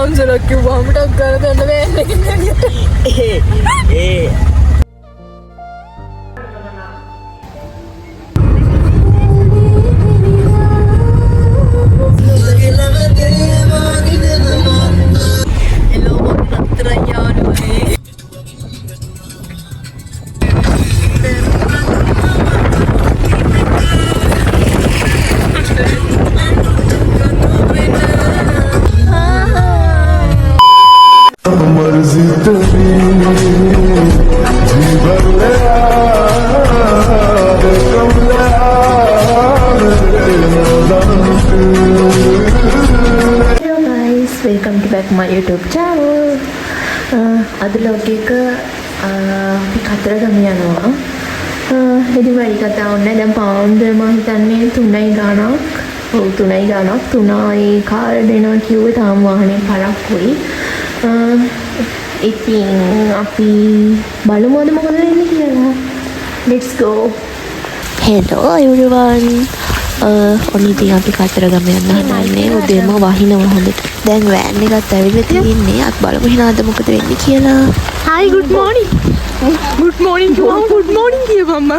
Counsellor කිව්වම ටක් ගාලා දෙන්න බෑනේ. ඒ welcome to back my YouTube channel. අද vlog එක අපි කතරගම යනවා. ඉතින් වැඩි කතාවක් නැහැ. දැන් පාන්දර මම හිතන්නේ 3යි ගානක්. ඔව් 3යි ගානක්. 3යි කාර් දෙනවා කිව්වේ තාම වාහනේ පරක්කුයි. ඉතින් අපි බලමු අද මොකද වෙන්නේ කියලා. Let's go. Hello everyone. ඔන්න ඉතින් අපි කතරගම යන්න හදන්නේ. උදේම වහිනවා හොඳට. දැන් වෑන් එකත් ඇවිල්ලා තියෙන්නේ. අත් බලමු හිනාද මොකද වෙන්නේ කියලා. Hi, good morning. Good morning කිව්වම good morning කියපම්ම.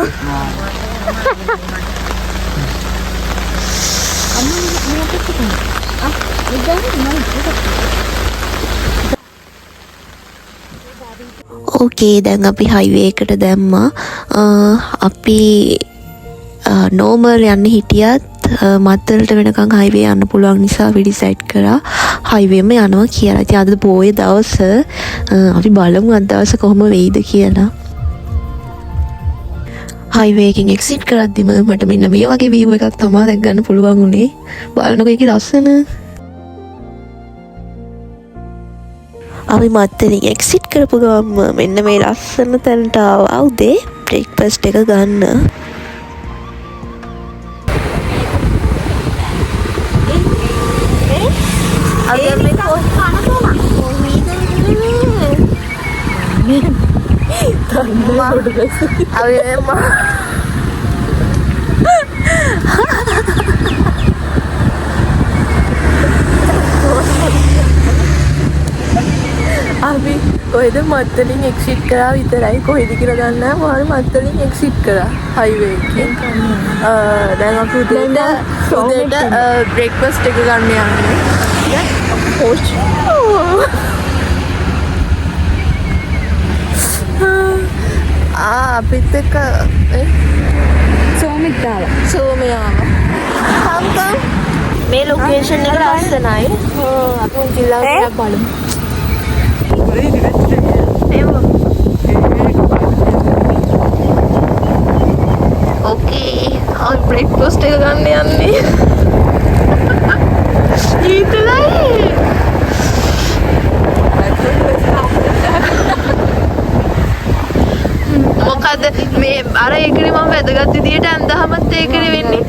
ඕකේ දැන් අපි හයිවේ එකට දැම්මා. අපි නෝමල් යන්න හිටියත් මත්තලට වෙනකන් හයිවේ යන්න පුළුවන් නිසා අපි ඩිසයිඩ් කරා හයිවේම යනවා කියලා. ඉතින් අද පොයේ දවස අපි බලමු අද දවස කොහොම වෙයිද කියලා. හයිවේ එකෙන් එක්සිට් කරද්දිම මට මෙන්න මේ වගේ view එකක් තමයි දැක් ගන්න පුළුවන් උනේ. බලනකො ඒකේ ලස්සන. අපි මත්තලින් එක්සිට් කරපු ගමන් මෙන්න මේ ලස්සන තැනට ආවා උදේ බ්‍රේක්ෆාස්ට් එක ගන්න. අපි කොහෙද මත්තලින් එක්සිට් කරා විතරයි කොහෙද කියලා දන්නේ නැහැ. මාරු මත්තලින් එක්සිට් කරා හයිවේ එකේ. දැන් අපි උදේට බ්‍රේක්ෆාස්ට් එක ගන්න යන්නේ. අපිත් එක්ක සෝමයා හම්කම් මේ ලොකේෂන් එක ලස්සනයි. අපි උන්චිලා බලමු. ඕකේ අපි බ්‍රේක්ෆාස්ට් එක ගන්න යන්නේ. ඊතලයි මොකද මේ අර ඒකනේ මම වැදගත් විදියට ඇඳහමත් ඒකනේ වෙන්නේ.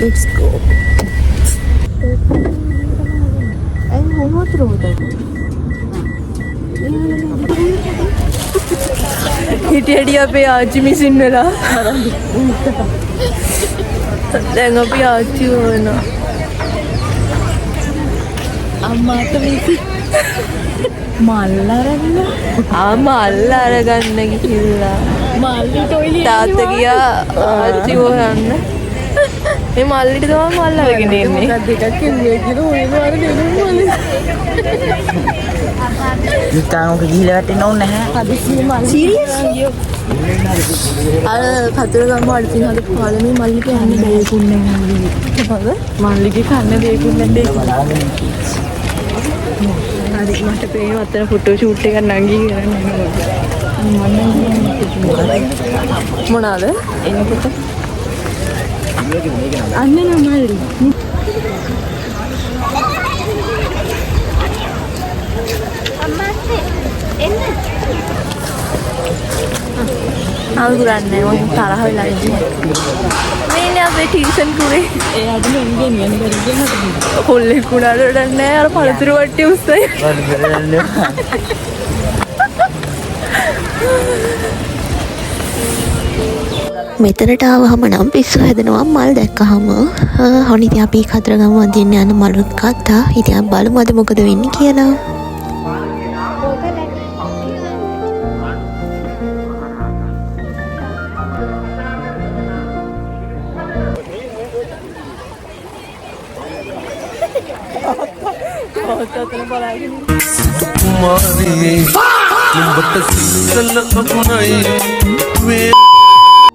Let's go. හිටියඩි අපේ ආච්චි මිසින් වෙලා දැන් අපි ආච්චි වෙනවා. අම්මාට මිසි මල්ල අරගෙන මල්ල අරගන්න ගිහිල්ලා මල්ලි ටොයිලි තාත්තා ගියා ආච්චි හොයන්න. මේ මල්ලිට තමයි මල්ල අරගෙන ඉන්නේ. මොකක්ද එකක් කියන්නේ කියලා ඔයම අරගෙන මල්ලි. ඉතාලම ගිහිල්ලා වැටෙන්න ඕනේ නැහැ. හදිසියෙ මල්ලි. සීරියස්? අර කතරගම වලදී හද පළවෙනි මල්ලිට යන්නේ දෙයකුන්නේ නැහැ. මොකද? මල්ලිගේ කන්න දෙයකුන්නේ නැහැ. හරි මට පේනවා අතන ෆොටෝ ෂූට් එකක් නංගි කරන්නේ මොනවාද එනකොට අන්න නමල්ලි අඳුරන්නේ මම තරහ වෙලා ඉන්නේ මේ අපේ ටීසන් කුරේ එයාට මෙන්ගෙන් යන කරගෙන කොල්ලේ කුණාට නෑ අර පළතුරු වට්ටිය උස්සයි මෙතනට ආවහම නම් පිස්සු හැදෙනවා මල් දැක්කහම හොනි ඉතින් අපි කතරගම වදින්න යන මලුත් ගත්තා. ඉතින් බලමු අද මොකද වෙන්නේ කියලා.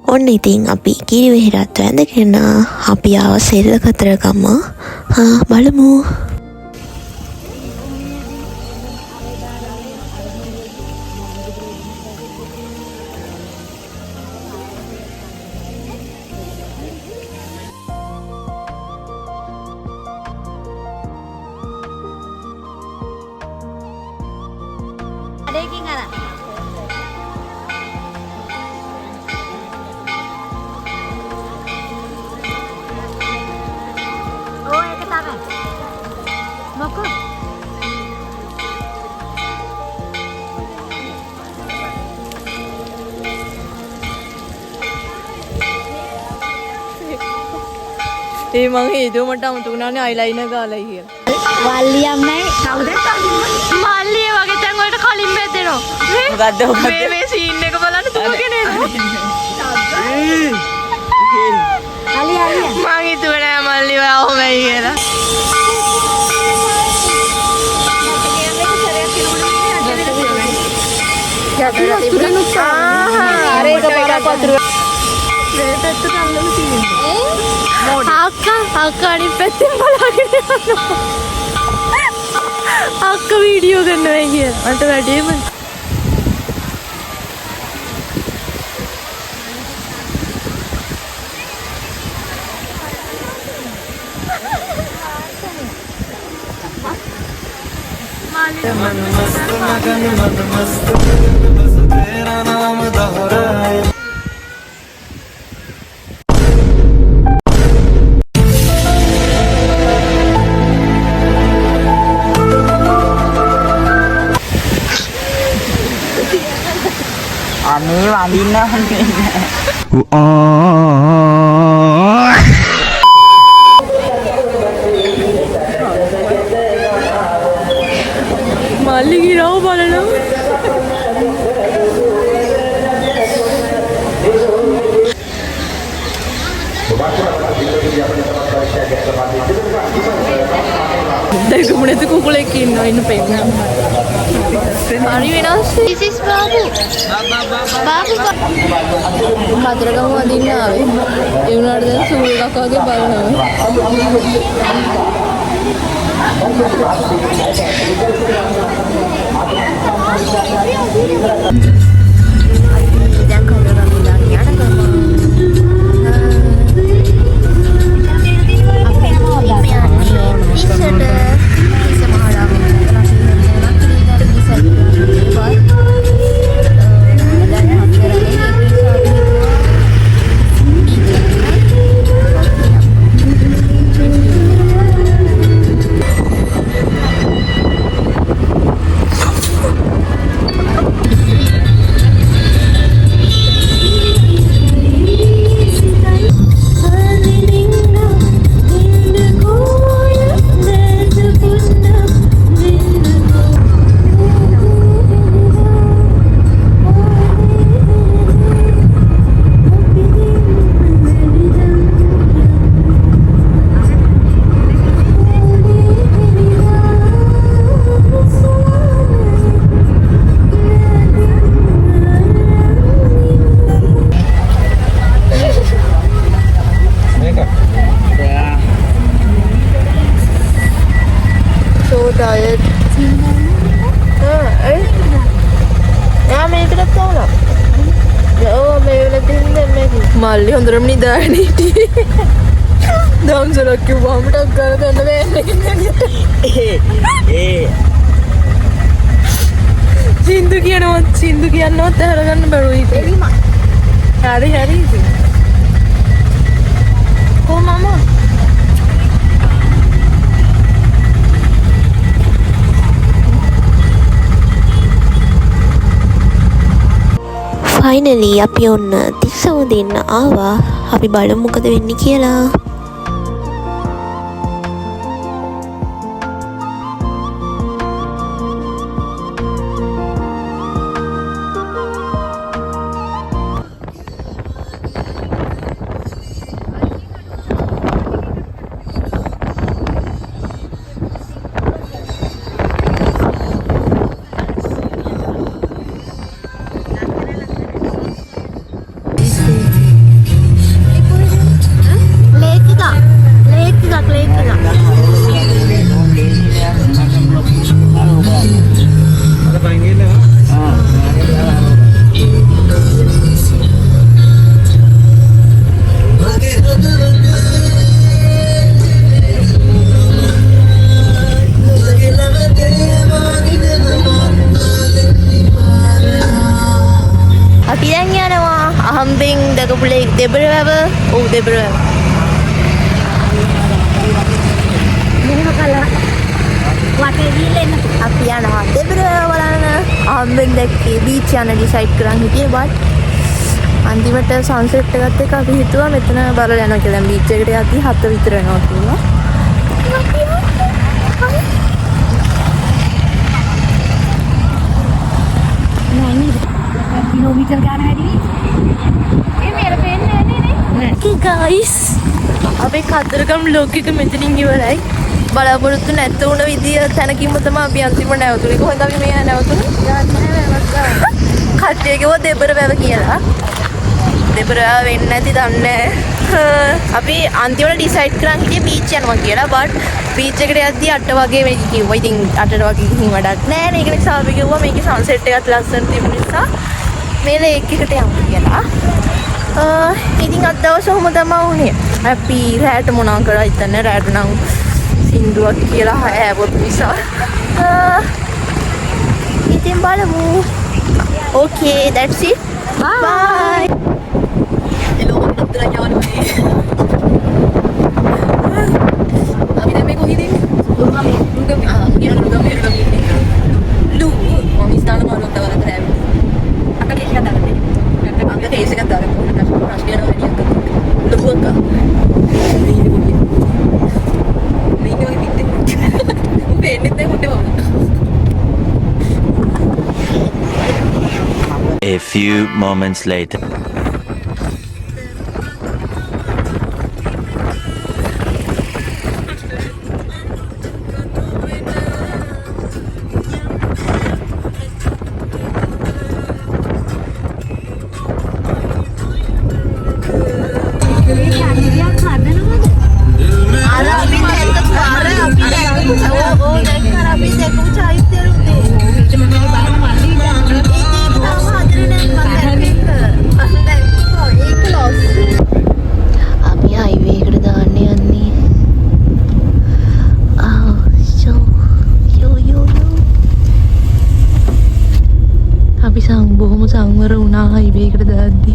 ඔන්න ඉතින් අපි කිරිවෙහෙරත් වැඳගෙන අපි ආව සෙල්ල කතරගම බලමු. අඩේකින් අර ඕ ඒක තමයි මොකෝ ඒ මං හේතුව මට අමතක වුණානේ අයිලයිනර් ගාලා කියලා වල්ලි අම්මයි කවුද මල්ලි වගේ තැන් වලට කලින් බෙදෙනවා මොකද්ද මේ සීන් එක බලන්න තුමගෙන එනවා අලි අලි මං හිතුවේ නෑ මල්ලි ඔයා ඔහොමයි කියලා අර ඒක බරක් වතුර මේ පැත්තට අල්ලමු තියෙන්නේ අක්කා අනිත් පැත්තෙන් බලාගෙන යනවා අක්ක වීඩියෝ කරනවා කියලා මට වැඩේම අනේ වඳින්න හොන්නේ මල්ලි ගිරව බලනවා දැන් මොනද කුකුලෙක් ඉන්නවා ඉන්න පෙන්න හරි වෙනස් this is babu babu Kataragama වදින්න ආවේ ඒ වුණාට දැන් සූල් කකාගේ tired. මේකටත් දානවා. ඔව් මේ වල තින් දෙන්නේ. මල්ලි හොඳටම නිදාගෙන හිටියේ. දවසක් කිව්වම ටක් ගාලා දෙන්න බෑනේ. සින්දු කියනවත් අරගන්න බැරුයි. හරි ඉතින්. මම ෆයිනලි අපි ඔන්න තිස්සව දෙන්න ආවා. අපි බලමු මොකද වෙන්නේ කියලා. දෙබරවැව ඔව් දෙබරවැව මෙහෙම කළා වටේ ගිහලා එන්න අපි යනවා දෙබරවැව බලන්න අහම්බෙන් දැක්කේ බීච් යන ඩිසයිඩ් කරන් හිටියේ බට් අන්තිමට සන්සෙට් එකත් එක්ක අපි හිතුවා මෙතන බලලා යනවා කියලා. බීච් එකට යද්දි 7 විතර වෙනවා කියලා. කිලෝමීටර් ගාන වැඩි Okay guys, අපේ කතරගම vlog එක මෙතනින් ඉවරයි. බලාපොරොත්තු නැත වුණ විදිය තැනකින්ම තමයි අපි අන්තිමට නැවතුනේ. කොහොමද අපි මේ නැවතුනේ? කට්ටිය කිව්වා දෙබරවැව කියලා. දෙබරවැව වෙන්නේ නැති දන්නේ නැහැ. අපි අන්තිමට ඩිසයිඩ් කරන් හිටියේ බීච් යනවා කියලා. බට් බීච් එකට යද්දි 8 වගේ මේක කිව්වා. ඉතින් 8ට වගේ ගිහින් වැඩක් නැහැ. ඒක නිසා අපි කිව්වා මේකේ සන්සෙට් එකත් ලස්සන තිබුණ නිසා මේ ලේක් එකට යමු කියලා. ඉතින් අද දවස ඔහොම තමයි වුණේ. අපි රැට මොනවා කරා හිතන්නේ රැට නම් සින්දුවක් කියලා හැවොත් නිසා. ඉතින් බලමු. Okay, that's it. Bye. Hello, dokter Anjani. Abi dah meko hidin. Lu, mami istana malu tahu ada rem. Akan dia kata nanti. Angka dia isi kata aku. Dia nak dia kata. Lu buat kah? Ni ni bitte. Benne te hote bawa. A few moments later. බොහොම සංවර වුණා highway එකට දාද්දි.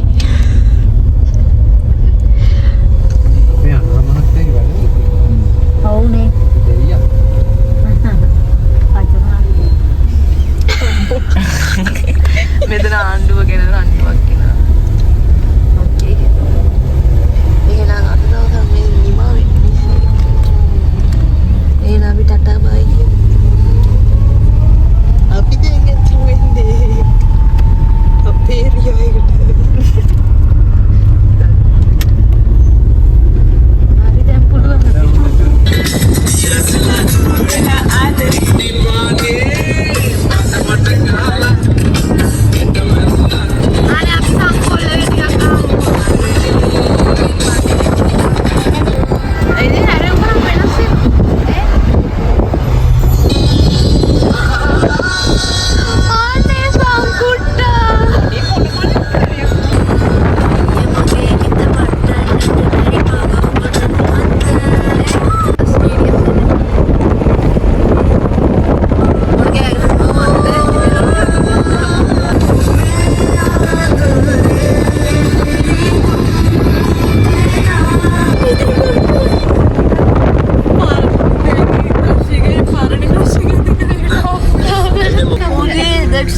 ඔව්නේ මෙතන ආණ්ඩුව ගැන රණ්ඩුවක් කියනවා. ඕකේ. එහෙනම් අද දවස මේ නිමා වෙන්නේ. එහෙනම් අපි ටටා බයි. අපි දැන් ඇතුළු වෙන්නේ. අපේ රියයකට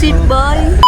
it bye